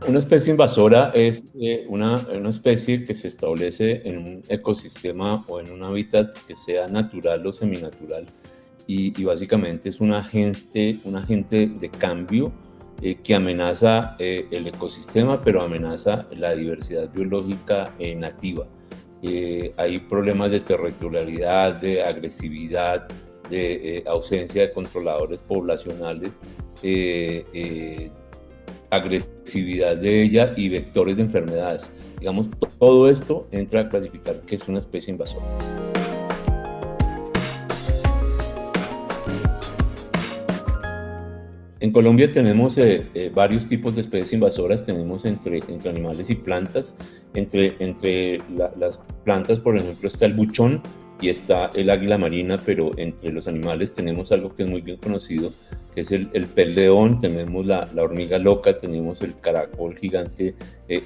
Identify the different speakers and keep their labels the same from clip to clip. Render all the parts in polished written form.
Speaker 1: Una especie invasora es una especie que se establece en un ecosistema o en un hábitat que sea natural o seminatural y básicamente es un agente de cambio que amenaza el ecosistema, pero amenaza la diversidad biológica nativa. Hay problemas de territorialidad, de agresividad, de ausencia de controladores poblacionales, eh, eh, agresividad de ella y vectores de enfermedades. Digamos, todo esto entra a clasificar que es una especie invasora. En Colombia tenemos varios tipos de especies invasoras, tenemos entre animales y plantas. Entre las plantas, por ejemplo, está el buchón y está el águila marina, pero entre los animales tenemos algo que es muy bien conocido, que es el pez león, tenemos la hormiga loca, tenemos el caracol gigante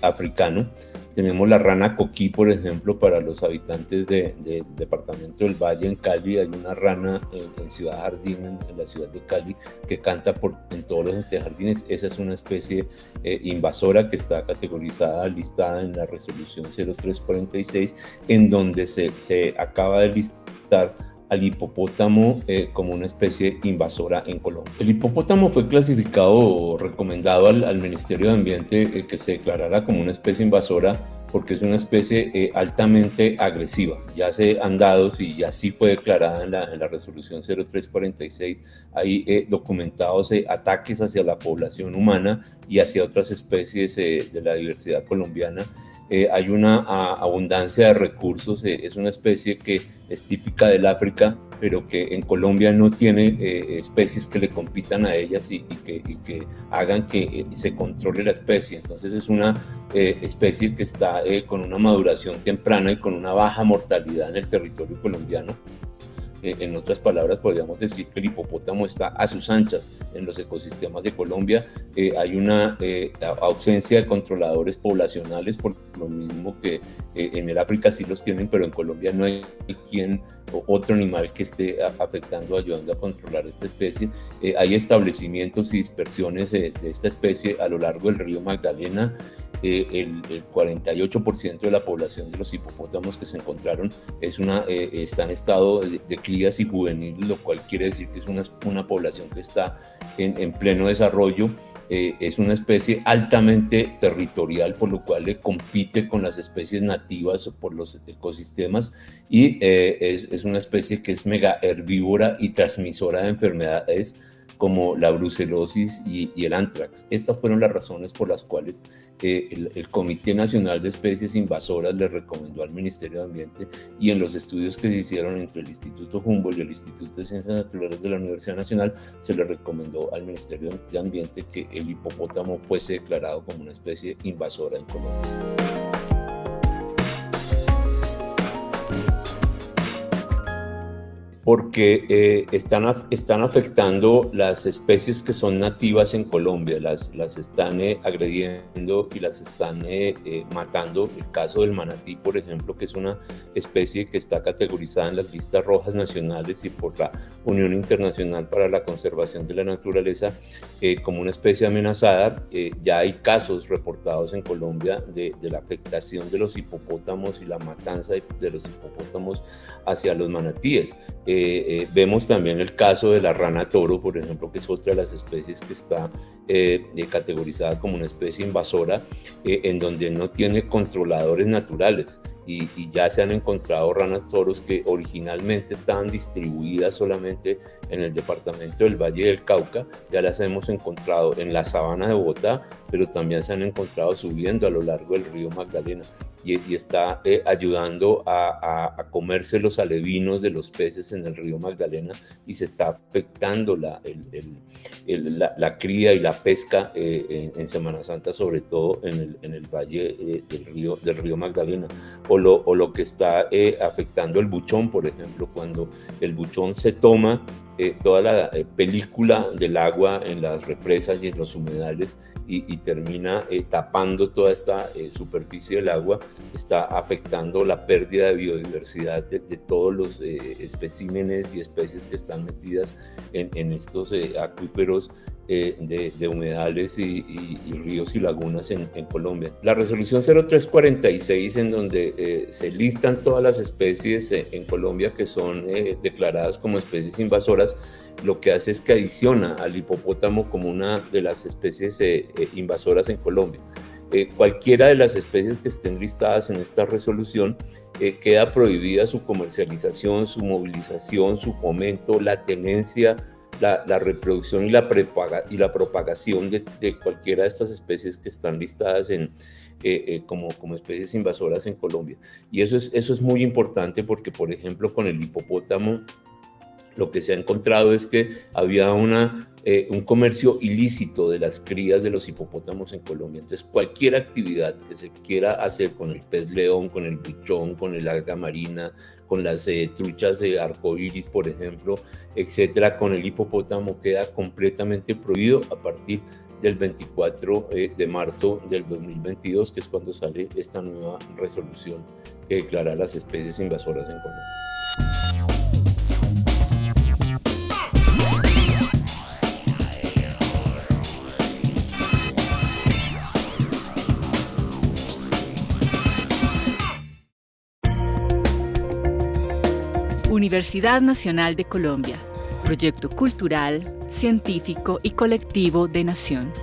Speaker 1: africano, tenemos la rana coquí, por ejemplo, para los habitantes del departamento del Valle en Cali. Hay una rana en Ciudad Jardín, en la ciudad de Cali, que canta en todos los jardines. Esa es una especie invasora que está categorizada, listada en la resolución 0346, en donde se acaba de listar al hipopótamo como una especie invasora en Colombia. El hipopótamo fue clasificado o recomendado al Ministerio de Ambiente que se declarara como una especie invasora porque es una especie altamente agresiva. Ya se han dado, y así fue declarada en la resolución 0346, hay documentados ataques hacia la población humana y hacia otras especies de la diversidad colombiana. Hay una abundancia de recursos, es una especie que es típica del África, pero que en Colombia no tiene especies que le compitan a ellas y que hagan que se controle la especie. Entonces es una especie que está con una maduración temprana y con una baja mortalidad en el territorio colombiano. En otras palabras, podríamos decir que el hipopótamo está a sus anchas en los ecosistemas de Colombia. Hay una ausencia de controladores poblacionales, por lo mismo que en el África sí los tienen, pero en Colombia no hay otro animal que esté afectando, ayudando a controlar esta especie. Hay establecimientos y dispersiones de esta especie a lo largo del río Magdalena. El 48% de la población de los hipopótamos que se encontraron está en estado de crías y juveniles, lo cual quiere decir que es una población que está en pleno desarrollo. Es una especie altamente territorial, por lo cual le compite con las especies nativas por los ecosistemas, y es una especie que es mega herbívora y transmisora de enfermedades como la brucelosis y el anthrax. Estas fueron las razones por las cuales el Comité Nacional de Especies Invasoras le recomendó al Ministerio de Ambiente, y en los estudios que se hicieron entre el Instituto Humboldt y el Instituto de Ciencias Naturales de la Universidad Nacional, se le recomendó al Ministerio de Ambiente que el hipopótamo fuese declarado como una especie invasora en Colombia. Porque están afectando las especies que son nativas en Colombia, las están agrediendo y las están matando. El caso del manatí, por ejemplo, que es una especie que está categorizada en las listas rojas nacionales y por la Unión Internacional para la Conservación de la Naturaleza como una especie amenazada. Ya hay casos reportados en Colombia de la afectación de los hipopótamos y la matanza de los hipopótamos hacia los manatíes. Vemos también el caso de la rana toro, por ejemplo, que es otra de las especies que está categorizada como una especie invasora, en donde no tiene controladores naturales. Y ya se han encontrado ranas toros que originalmente estaban distribuidas solamente en el departamento del Valle del Cauca. Ya las hemos encontrado en la sabana de Bogotá, pero también se han encontrado subiendo a lo largo del río Magdalena, y está ayudando a comerse los alevinos de los peces en el río Magdalena, y se está afectando la cría y la pesca en Semana Santa, sobre todo en el valle del río Magdalena. O lo que está afectando el buchón, por ejemplo, cuando el buchón se toma toda la película del agua en las represas y en los humedales y termina tapando toda esta superficie del agua, está afectando la pérdida de biodiversidad de todos los especímenes y especies que están metidas en estos acuíferos de humedales y ríos y lagunas en Colombia. La resolución 0346, en donde se listan todas las especies en Colombia que son declaradas como especies invasoras, lo que hace es que adiciona al hipopótamo como una de las especies invasoras en Colombia. Cualquiera de las especies que estén listadas en esta resolución queda prohibida su comercialización, su movilización, su fomento, la tenencia, la reproducción y la propagación de cualquiera de estas especies que están listadas como especies invasoras en Colombia. Y eso es muy importante porque, por ejemplo, con el hipopótamo, lo que se ha encontrado es que había un comercio ilícito de las crías de los hipopótamos en Colombia. Entonces, cualquier actividad que se quiera hacer con el pez león, con el buchón, con el alga marina, con las truchas de arcoíris, por ejemplo, etcétera, con el hipopótamo queda completamente prohibido a partir del 24 de marzo del 2022, que es cuando sale esta nueva resolución que declara las especies invasoras en Colombia.
Speaker 2: Universidad Nacional de Colombia, proyecto cultural, científico y colectivo de Nación.